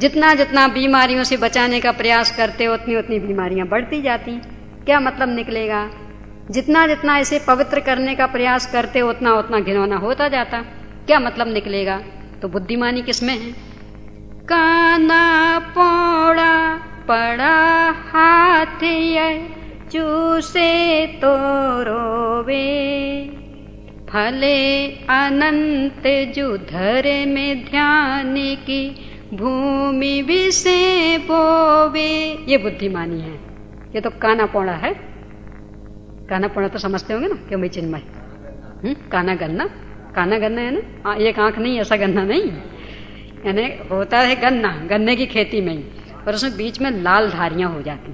S1: जितना जितना बीमारियों से बचाने का प्रयास करते उतनी उतनी बीमारियां बढ़ती जाती। क्या मतलब निकलेगा? जितना जितना इसे पवित्र करने का प्रयास करते उतना उतना घिनौना होता जाता। क्या मतलब निकलेगा? तो बुद्धिमानी किसमें है? काना पौड़ा पड़ा हाथ ये चूसे तो रोवे, फले अनंत जुधर में ध्यान की भूमि विषे बोवे। ये बुद्धिमानी है। ये तो काना पौड़ा है। काना पौड़ा तो समझते होंगे ना, क्यों भाई चिन्मय? काना गन्ना, काना गन्ना है ना, एक आंख नहीं, ऐसा गन्ना नहीं, यानी होता है गन्ना, गन्ने की खेती में ही, और उसमें बीच में लाल धारियां हो जाती,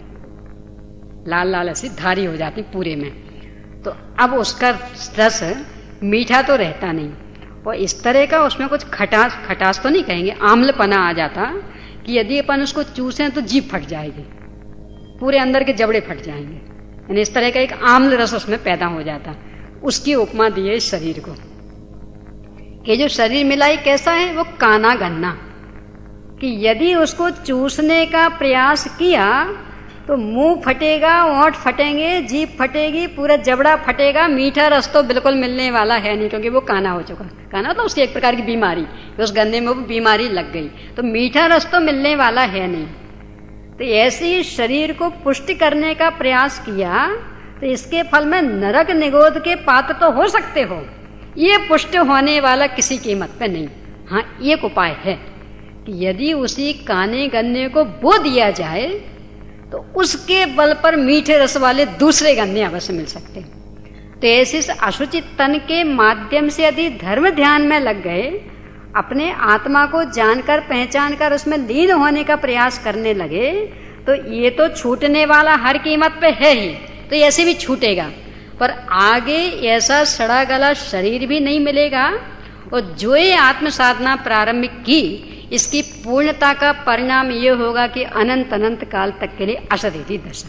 S1: लाल लाल ऐसी धारी हो जाती पूरे में। तो अब उसका रस मीठा तो रहता नहीं, और इस तरह का उसमें कुछ खटास, खटास तो नहीं कहेंगे, आम्लपना आ जाता कि यदि अपन उसको चूसें तो जीभ फट जाएगी, पूरे अंदर के जबड़े फट जाएंगे, यानी इस तरह का एक आम्ल रस उसमें पैदा हो जाता। उसकी उपमा दी है इस शरीर को, कि जो शरीर मिला ही कैसा है, वो काना गन्ना, कि यदि उसको चूसने का प्रयास किया तो मुंह फटेगा, ओंठ फटेंगे, जीभ फटेगी, पूरा जबड़ा फटेगा, मीठा रस तो बिल्कुल मिलने वाला है नहीं, क्योंकि वो काना हो चुका। काना तो उसकी एक प्रकार की बीमारी, उस गन्ने में वो बीमारी लग गई, तो मीठा रस तो मिलने वाला है नहीं। तो ऐसे ही शरीर को पुष्टि करने का प्रयास किया तो इसके फल में नरक निगोद के पात्र तो हो सकते हो, ये पुष्ट होने वाला किसी कीमत पे नहीं। हाँ, एक उपाय है कि यदि उसी काने गन्ने को बो दिया जाए तो उसके बल पर मीठे रस वाले दूसरे गन्ने अवश्य मिल सकते हैं। तो ऐसे इस अशुचित तन के माध्यम से यदि धर्म ध्यान में लग गए, अपने आत्मा को जानकर पहचान कर उसमें लीन होने का प्रयास करने लगे, तो ये तो छूटने वाला हर कीमत पे है ही, तो ऐसे भी छूटेगा, पर आगे ऐसा सड़ा गला शरीर भी नहीं मिलेगा, और जो ये आत्म साधना प्रारंभिक की, इसकी पूर्णता का परिणाम ये होगा कि अनंत अनंत काल तक के लिए अशरीरी दशा,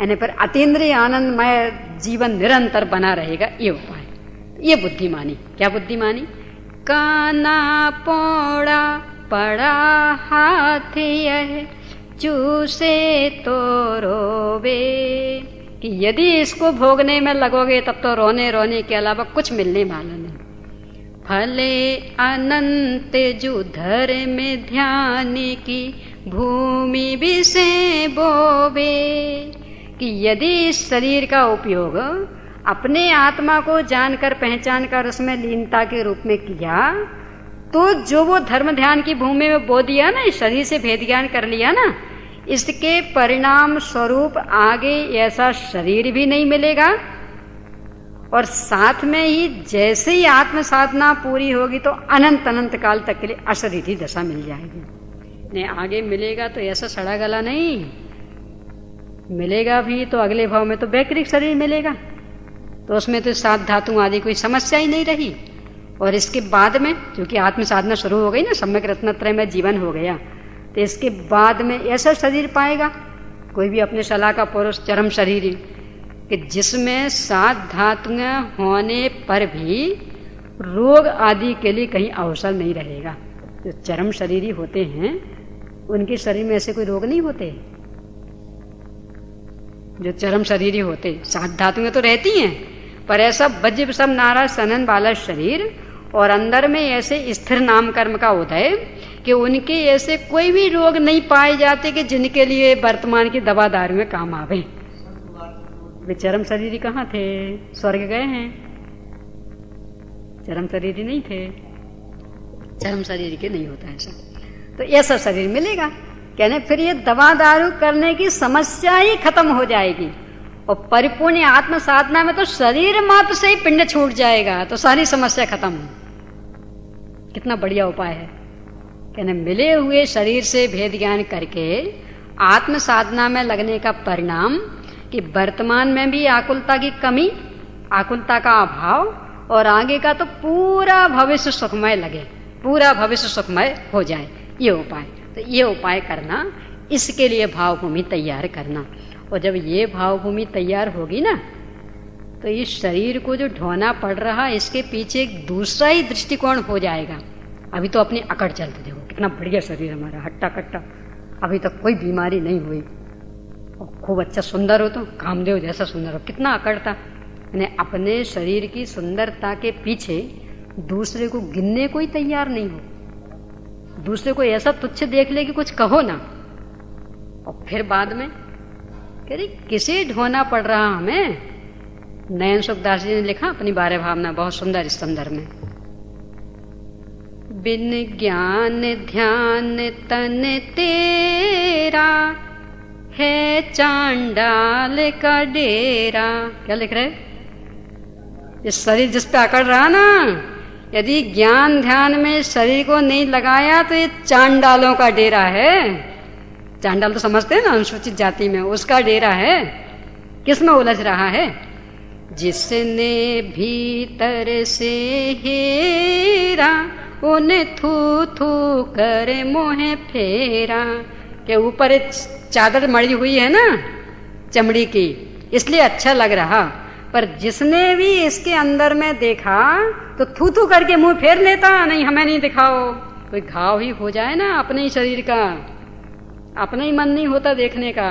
S1: यानी पर अतीन्द्रिय आनंदमय जीवन निरंतर बना रहेगा। ये उपाय, ये बुद्धिमानी। क्या बुद्धिमानी? काना पौड़ा पड़ा हाथ यह चूसे तो रोवे, कि यदि इसको भोगने में लगोगे तब तो रोने रोने के अलावा कुछ मिलने वाला नहीं। फले अनंत जुधर में ध्यान की भूमि विषे बोवे, कि यदि इस शरीर का उपयोग अपने आत्मा को जानकर पहचान कर उसमें लीनता के रूप में किया, तो जो वो धर्म ध्यान की भूमि में बो दिया ना, शरीर से भेद ज्ञान कर लिया ना, इसके परिणाम स्वरूप आगे ऐसा शरीर भी नहीं मिलेगा, और साथ में ही जैसे ही आत्म साधना पूरी होगी तो अनंत अनंत काल तक के लिए अशरीरी दशा मिल जाएगी। नहीं, आगे मिलेगा तो ऐसा सड़ा गला नहीं मिलेगा भी, तो अगले भाव में तो वैकृत शरीर मिलेगा, तो उसमें तो सात धातु आदि कोई समस्या ही नहीं रही। और इसके बाद में क्योंकि आत्म साधना शुरू हो गई ना, सम्यक रत्नत्रय में जीवन हो गया, तो इसके बाद में ऐसा शरीर पाएगा कोई भी अपने सलाह का पुरुष, चरम शरीर, कि जिसमें सात धातुएं होने पर भी रोग आदि के लिए कहीं अवसर नहीं रहेगा। जो चरम शरीरी होते हैं उनके शरीर में ऐसे कोई रोग नहीं होते। जो चरम शरीरी होते, सात धातुएं तो रहती हैं, पर ऐसा वज्र विषम नारा सनन वाला शरीर, और अंदर में ऐसे स्थिर नाम कर्म का उदय कि उनके ऐसे कोई भी रोग नहीं पाए जाते कि जिनके लिए वर्तमान की दवा दारू में काम आवे। वे चरम शरीरी कहाँ थे? स्वर्ग गए हैं, चरम शरीरी नहीं थे। चरम शरीर के नहीं होता ऐसा, तो ऐसा शरीर मिलेगा, कहने फिर ये दवा दारू करने की समस्या ही खत्म हो जाएगी, और परिपूर्ण आत्म साधना में तो शरीर मात्र से ही पिंड छूट जाएगा, तो सारी समस्या खत्म। कितना बढ़िया उपाय है, कहने मिले हुए शरीर से भेद ज्ञान करके आत्म साधना में लगने का परिणाम कि वर्तमान में भी आकुलता की कमी, आकुलता का अभाव, और आगे का तो पूरा भविष्य सुखमय लगे, पूरा भविष्य सुखमय हो जाए। ये उपाय, तो ये उपाय करना, इसके लिए भावभूमि तैयार करना। और जब ये भावभूमि तैयार होगी ना, तो इस शरीर को जो ढोना पड़ रहा, इसके पीछे एक दूसरा ही दृष्टिकोण हो जाएगा। अभी तो अपनी अकड़ चलते, देखो कितना बढ़िया शरीर हमारा, हट्टा कट्टा, अभी तक कोई बीमारी नहीं हुई, और खूब अच्छा सुंदर हो, तो कामदेव जैसा सुंदर हो, कितना अकड़ता। यानी अपने शरीर की सुंदरता के पीछे दूसरे को गिनने को ही तैयार नहीं हो, दूसरे को ऐसा तुच्छ देख ले कि कुछ कहो ना, और फिर बाद में कह रही किसे ढोना पड़ रहा हमें। नयन सुखदास जी ने लिखा अपनी 12 भावना बहुत सुंदर इस संदर्भ में, बिन ज्ञान ध्यान तन तेरा है चांडाल का डेरा। क्या लिख रहे? ये शरीर जिस पे अकड़ रहा ना, यदि ज्ञान ध्यान में शरीर को नहीं लगाया तो ये चांडालों का डेरा है। चांडाल तो समझते हैं ना, अनुसूचित जाति में, उसका डेरा है। किस में उलझ रहा है? जिसने भीतर से हेरा उन्हें थू थू कर मोहे फेरा। के ऊपर चादर मड़ी हुई है ना चमड़ी की, इसलिए अच्छा लग रहा, पर जिसने भी इसके अंदर में देखा तो थू थू करके मुंह फेर लेता। नहीं, हमें नहीं दिखाओ। कोई घाव ही हो जाए ना अपने ही शरीर का, अपना ही मन नहीं होता देखने का,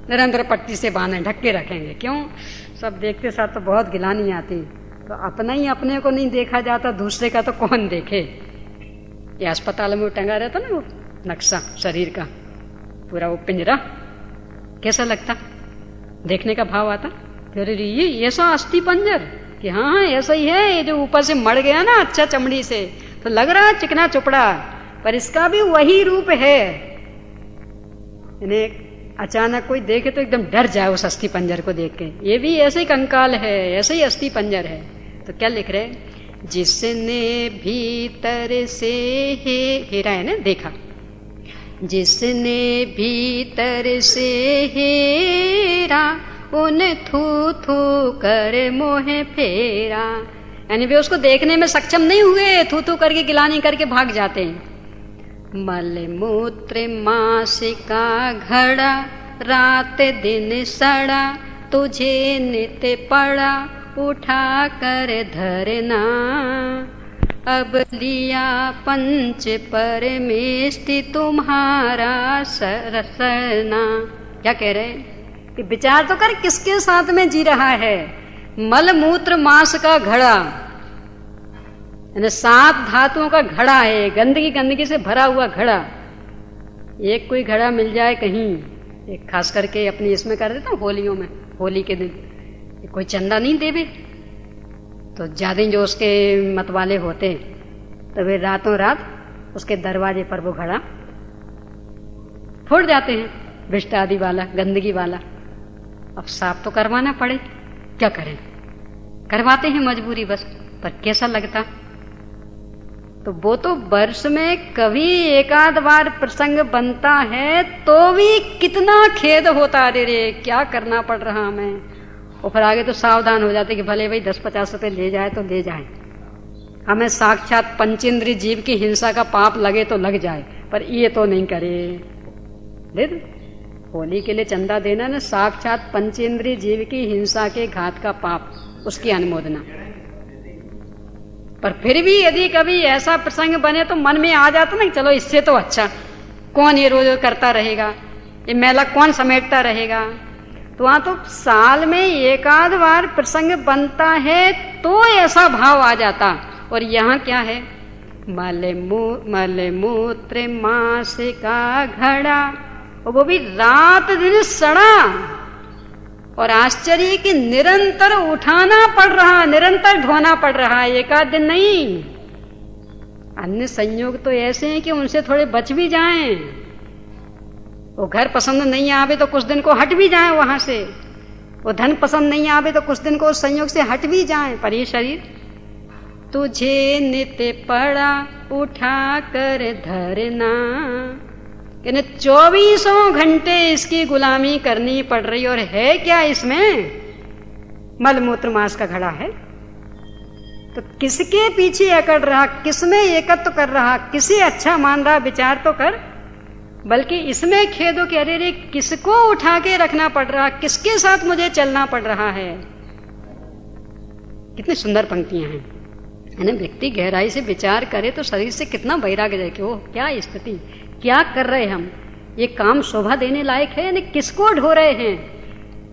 S1: निरंतर पट्टी से बांधे ढक के रखेंगे। क्यों? सब देखते साथ तो बहुत गिलानी आती। तो अपना ही अपने को नहीं देखा जाता, दूसरे का तो कौन देखे। ये अस्पताल में टंगा रहता ना वो नक्शा शरीर का, पूरा वो पिंजरा, कैसा लगता? देखने का भाव आता। फिर ये ऐसा अस्थि पंजर कि हाँ ऐसा ही है। ये जो ऊपर से मड़ गया ना अच्छा चमड़ी से, तो लग रहा है चिकना चुपड़ा, पर इसका भी वही रूप है। इन्हें अचानक कोई देखे तो एकदम डर जाए उस अस्थि पंजर को देख के। ये भी ऐसे ही कंकाल है, ऐसे ही अस्थि पंजर है। तो क्या लिख रहे? जिसने भीतर से हेरा है ना, देखा। जिसने भीतर से हेरा उन्हें थू थू कर मोहे फेरा। यानी वे उसको देखने में सक्षम नहीं हुए, थू थू करके गिलानी करके भाग जाते हैं। मल मूत्र मांस का घड़ा रात दिन सड़ा तुझे नित्य पड़ा उठा कर धरना। अब लिया पंच परमेष्टि तुम्हारा सरसना। क्या कह रहे? कि विचार तो कर किसके साथ में जी रहा है। मल मूत्र मांस का घड़ा, यानी 7 धातुओं का घड़ा है, गंदगी गंदगी से भरा हुआ घड़ा। एक कोई घड़ा मिल जाए कहीं, एक खास करके अपनी इसमें कर देता हूँ होलियों में, होली के दिन कोई चंदा नहीं देवे तो ज्यादा जो उसके मतवाले होते तो वे रातों रात उसके दरवाजे पर वो घड़ा फोड़ जाते हैं, विष्ट आदि वाला, गंदगी वाला। अब साफ तो करवाना पड़े, क्या करें, करवाते हैं मजबूरी बस। पर कैसा लगता? तो वो तो वर्ष में कभी एकाध बार प्रसंग बनता है तो भी कितना खेद होता। अरे रे क्या करना पड़ रहा हमें। और फिर आगे तो सावधान हो जाते कि भले भाई 10-50 रुपए ले जाए तो ले जाए, हमें साक्षात पंचेंद्रिय जीव की हिंसा का पाप लगे तो लग जाए, पर ये तो नहीं करे। दे दो होली के लिए चंदा देना ना, साक्षात पंचेंद्रिय जीव की हिंसा के घात का पाप, उसकी अनुमोदना। पर फिर भी यदि कभी ऐसा प्रसंग बने तो मन में आ जाता ना, चलो इससे तो अच्छा कौन ये रोज करता रहेगा, ये मेला कौन समेटता रहेगा। तो वहां तो साल में एकाध बार प्रसंग बनता है तो ऐसा भाव आ जाता। और यहाँ क्या है? मल मूत्र मांस का घड़ा, और वो भी रात दिन सड़ा। और आश्चर्य कि निरंतर उठाना पड़ रहा, निरंतर धोना पड़ रहा है, एकाध दिन नहीं। अन्य संयोग तो ऐसे हैं कि उनसे थोड़े बच भी जाएं। वो घर पसंद नहीं आवे तो कुछ दिन को हट भी जाए वहां से, वो धन पसंद नहीं आवे तो कुछ दिन को उस संयोग से हट भी जाए। पर ये शरीर तुझे नित्य पड़ा उठा कर धरना, यानी 24 घंटे इसकी गुलामी करनी पड़ रही। और है क्या इसमें? मलमूत्र मांस का घड़ा है। तो किसके पीछे अकड़ रहा, किसमें एकत्व कर रहा, किसे अच्छा मान रहा, विचार तो कर। बल्कि इसमें खेदो कि अरे रे किसको उठा के रखना पड़ रहा, किसके साथ मुझे चलना पड़ रहा है। कितनी सुंदर पंक्तियां हैं, है ना। व्यक्ति गहराई से विचार करे तो शरीर से कितना वैराग्य जाए कि वो क्या स्थिति, क्या कर रहे हम, ये काम शोभा देने लायक है यानी किसको ढो रहे हैं।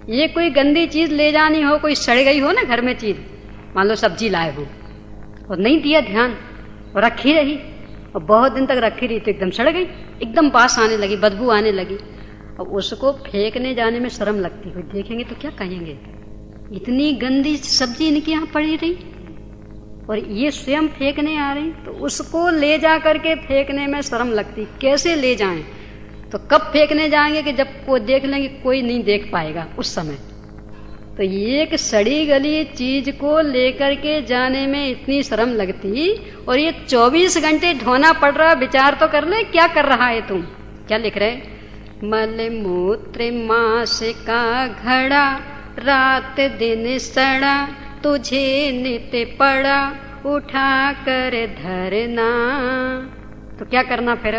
S1: ये कोई गंदी चीज ले जानी हो, कोई सड़ गई हो ना घर में चीज, मान लो सब्जी लाए हो और नहीं दिया ध्यान और रखी रही और बहुत दिन तक रखी रही तो एकदम सड़ गई, एकदम बास आने लगी, बदबू आने लगी। और उसको फेंकने जाने में शर्म लगती है, देखेंगे तो क्या कहेंगे, इतनी गंदी सब्जी इनके यहाँ पड़ी रही और ये स्वयं फेंकने आ रही, तो उसको ले जा करके फेंकने में शर्म लगती। कैसे ले जाएं? तो कब फेंकने जाएंगे कि जब कोई देख लेंगे, कोई नहीं देख पाएगा उस समय। तो एक सड़ी गली चीज को लेकर के जाने में इतनी शर्म लगती, और ये 24 घंटे ढोना पड़ रहा। विचार तो कर ले, क्या कर रहा है तुम? क्या लिख रहे? मल मूत्र मास का घड़ा, रात दिन सड़ा, तुझे नित्य पड़ा, उठा कर धरना। तो क्या करना फिर?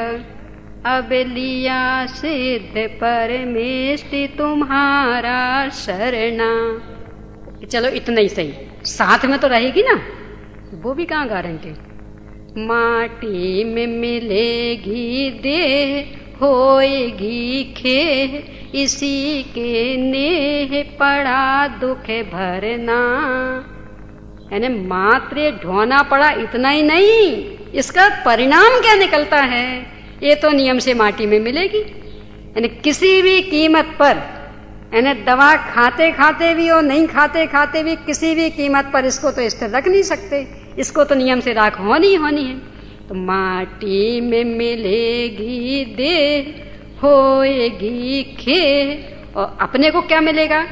S1: अब लिया सिद्ध परमेष्टि तुम्हारा शरणा। चलो इतना ही सही, साथ में तो रहेगी ना, वो भी कहाँ गारंटी। माटी में मिलेगी देह, होएगी खेह, इसी के नेह पड़ा दुख भरना। यानी मात्र ढोना पड़ा इतना ही नहीं, इसका परिणाम क्या निकलता है? ये तो नियम से माटी में मिलेगी। यानी किसी भी कीमत पर, यानी दवा खाते खाते भी और नहीं खाते खाते भी, किसी भी कीमत पर इसको तो स्थिर रख नहीं सकते, इसको तो नियम से राख होनी होनी है। तो माटी में मिलेगी देह, होएगी खेह, और अपने को क्या मिलेगा?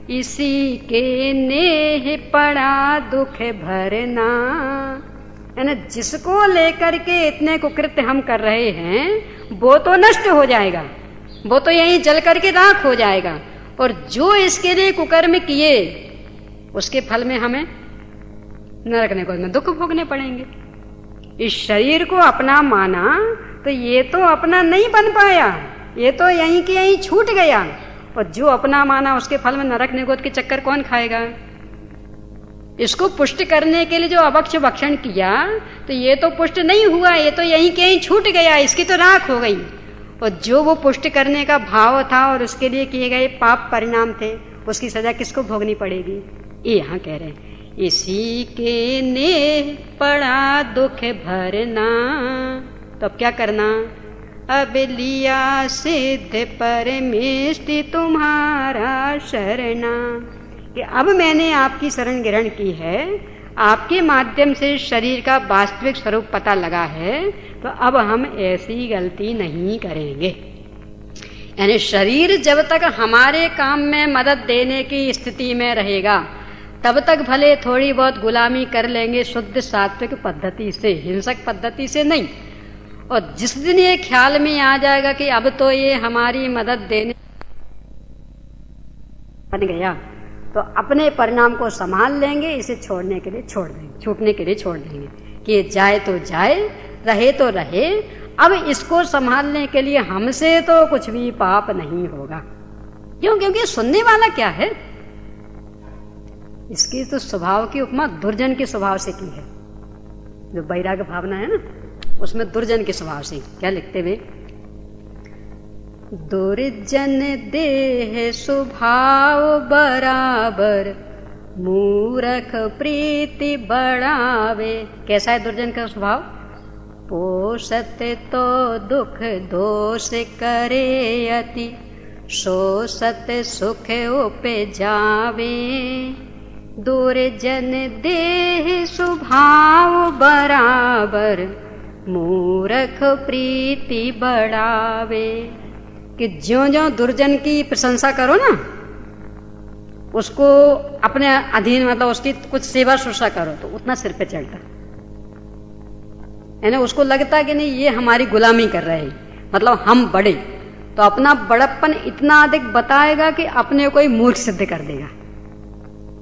S1: इसी के नेह पड़ा दुख भरना। यानी जिसको लेकर के इतने कुकृत्य हम कर रहे हैं, वो तो नष्ट हो जाएगा, वो तो यहीं जल करके राख हो जाएगा। और जो इसके लिए कुकर्म किए, उसके फल में हमें नरक में दुख भोगने पड़ेंगे। इस शरीर को अपना माना तो ये तो अपना नहीं बन पाया, ये तो यहीं के यहीं छूट गया। और जो अपना माना, उसके फल में नरक निगोद के चक्कर कौन खाएगा? इसको पुष्ट करने के लिए जो अभक्ष भक्षण किया, तो ये तो पुष्ट नहीं हुआ, ये तो यहीं के यहीं छूट गया, इसकी तो राख हो गई। और जो वो पुष्ट करने का भाव था और उसके लिए किए गए पाप परिणाम थे, उसकी सजा किसको भोगनी पड़ेगी? ये यहाँ कह रहे हैं, इसी के नेह पड़ा दुख भरना। तो अब क्या करना? अब लिया सिद्ध परमेष्टि तुम्हारा शरणा। कि अब मैंने आपकी शरण ग्रहण की है, आपके माध्यम से शरीर का वास्तविक स्वरूप पता लगा है, तो अब हम ऐसी गलती नहीं करेंगे। यानी शरीर जब तक हमारे काम में मदद देने की स्थिति में रहेगा, तब तक भले थोड़ी बहुत गुलामी कर लेंगे, शुद्ध सात्विक पद्धति से, हिंसक पद्धति से नहीं। और जिस दिन ये ख्याल में आ जाएगा कि अब तो ये हमारी मदद देने बन गया, तो अपने परिणाम को संभाल लेंगे, इसे छोड़ने के लिए छोड़ देंगे, छूटने के लिए छोड़ देंगे कि ये जाए तो जाए, रहे तो रहे। अब इसको संभालने के लिए हमसे तो कुछ भी पाप नहीं होगा। क्यों? क्योंकि सुनने वाला क्या है? इसकी तो स्वभाव की उपमा दुर्जन के स्वभाव से की है। जो वैराग्य भावना है ना, उसमें दुर्जन के स्वभाव से क्या लिखते हुए, दुर्जन देह स्वभाव बराबर, मूर्ख प्रीति बढ़ावे। कैसा है दुर्जन का स्वभाव? पोषत तो दुख दोष करे अति, शोषत सुख उपजावे। दुर्जन देह स्वभाव बराबर, मूर्ख प्रीति बढ़ावे। कि ज्यों-ज्यों दुर्जन की प्रशंसा करो ना, उसको अपने अधीन, मतलब उसकी कुछ सेवा शुश्रूषा करो, तो उतना सिर पे चढ़ता। यानी उसको लगता कि नहीं, ये हमारी गुलामी कर रहे हैं, मतलब हम बड़े, तो अपना बड़प्पन इतना अधिक बताएगा कि अपने को ही मूर्ख सिद्ध कर देगा।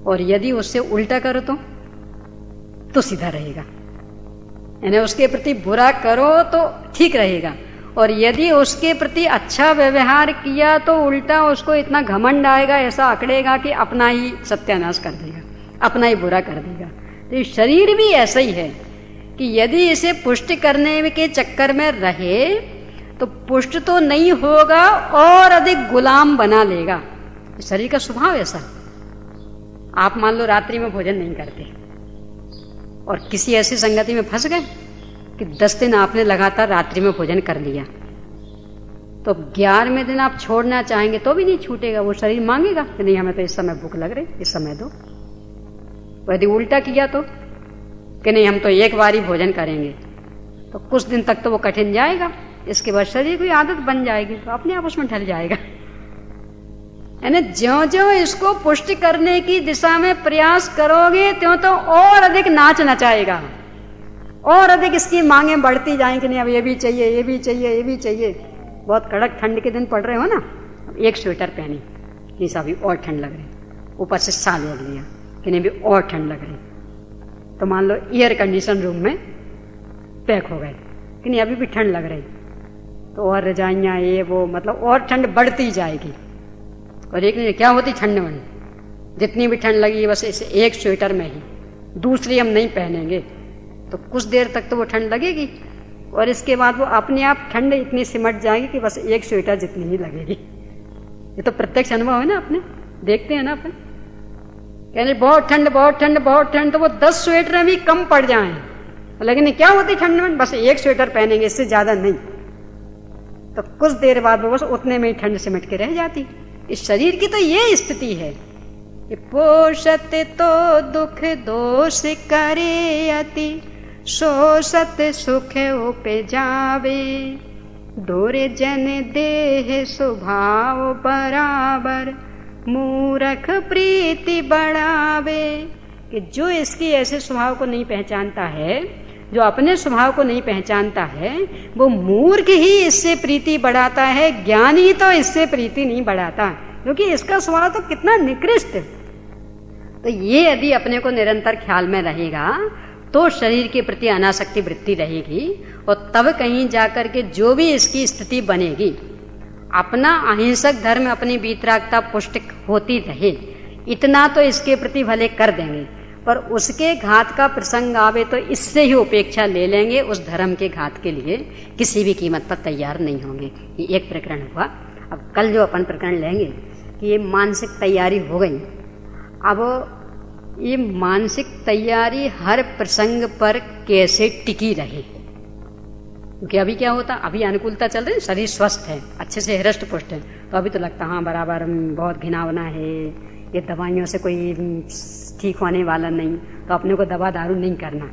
S1: और यदि उससे उल्टा करो तो सीधा रहेगा। यानी उसके प्रति बुरा करो तो ठीक रहेगा, और यदि उसके प्रति अच्छा व्यवहार किया तो उल्टा उसको इतना घमंड आएगा, ऐसा अकड़ेगा कि अपना ही सत्यानाश कर देगा, अपना ही बुरा कर देगा। तो शरीर भी ऐसा ही है कि यदि इसे पुष्ट करने के चक्कर में रहे तो पुष्ट तो नहीं होगा और अधिक गुलाम बना लेगा। शरीर का स्वभाव ऐसा। आप मान लो रात्रि में भोजन नहीं करते और किसी ऐसी संगति में फंस गए कि 10 दिन आपने लगातार रात्रि में भोजन कर लिया, तो 11वें दिन आप छोड़ना चाहेंगे तो भी नहीं छूटेगा। वो शरीर मांगेगा कि नहीं, हमें तो इस समय भूख लग रही, इस समय दो। यदि उल्टा किया तो कि नहीं हम तो एक बार ही भोजन करेंगे, तो कुछ दिन तक तो वो कठिन जाएगा। इसके बाद शरीर की आदत बन जाएगी तो अपने आप उसमें ढल जाएगा। यानी ज्यों ज्यों इसको पुष्टि करने की दिशा में प्रयास करोगे त्यों तो और अधिक नाच नचाएगा, और अधिक इसकी मांगे बढ़ती जाएंगी। नहीं अब ये भी चाहिए, ये भी चाहिए, ये भी चाहिए। बहुत कड़क ठंड के दिन पड़ रहे हो ना, एक स्वेटर पहनी, नहीं अभी और ठंड लग रही, ऊपर से साल ओढ़ लिया कि नहीं भी और ठंड लग रही, तो मान लो एयर कंडीशन रूम में पैक हो गए कि नहीं अभी भी ठंड लग रही, तो और रजाइयाँ ये वो, मतलब और ठंड बढ़ती जाएगी। और एक नहीं क्या होती ठंड में, जितनी भी ठंड लगी बस इसे एक स्वेटर में ही, दूसरी हम नहीं पहनेंगे, तो कुछ देर तक तो वो ठंड लगेगी, और इसके बाद वो अपने आप ठंड इतनी सिमट जाएगी कि बस एक स्वेटर जितनी ही लगेगी। ये तो प्रत्यक्ष अनुभव है ना, अपने देखते हैं ना अपन, कहने बहुत ठंड बहुत ठंड बहुत ठंड, तो वो 10 स्वेटर भी कम पड़ जाएं, लेकिन क्या होती ठंड में बस एक स्वेटर पहनेंगे, इससे ज्यादा नहीं, तो कुछ देर बाद वो बस उतने में ही ठंड सिमट के रह जाती। इस शरीर की तो ये स्थिति है कि पोषत तो दुख दोष करे अति, शोषत सुख उपजावे, दोरे जन देह स्वभाव बराबर, मूर्ख प्रीति बढ़ावे। कि जो इसकी ऐसे स्वभाव को नहीं पहचानता है, जो अपने स्वभाव को नहीं पहचानता है, वो मूर्ख ही इससे प्रीति बढ़ाता है, ज्ञानी तो इससे प्रीति नहीं बढ़ाता, क्योंकि इसका स्वभाव तो कितना निकृष्ट। तो ये यदि अपने को निरंतर ख्याल में रहेगा तो शरीर के प्रति अनासक्ति वृत्ति रहेगी, और तब कहीं जाकर के जो भी इसकी स्थिति बनेगी, अपना अहिंसक धर्म अपनी वीतरागता पुष्ट होती रहे, इतना तो इसके प्रति भले कर देंगे, पर उसके घात का प्रसंग आवे तो इससे ही उपेक्षा ले लेंगे, उस धर्म के घात के लिए किसी भी कीमत पर तैयार नहीं होंगे। ये एक प्रकरण हुआ। अब कल जो अपन प्रकरण लेंगे कि ये मानसिक तैयारी हो गई, अब ये मानसिक तैयारी हर प्रसंग पर कैसे टिकी रहे, क्योंकि अभी क्या होता, अभी अनुकूलता चल रही, शरीर स्वस्थ है, अच्छे से हृष्ट पुष्ट है, तो अभी तो लगता हाँ बराबर बहुत घिनौना है, ये दवाइयों से कोई ठीक होने वाला नहीं, तो अपने को दवा दारू नहीं करना।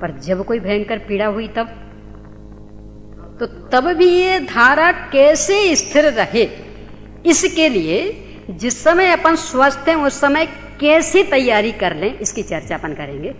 S1: पर जब कोई भयंकर पीड़ा हुई तब भी ये धारा कैसे स्थिर रहे, इसके लिए जिस समय अपन स्वस्थ हैं उस समय कैसी तैयारी कर लें, इसकी चर्चा अपन करेंगे।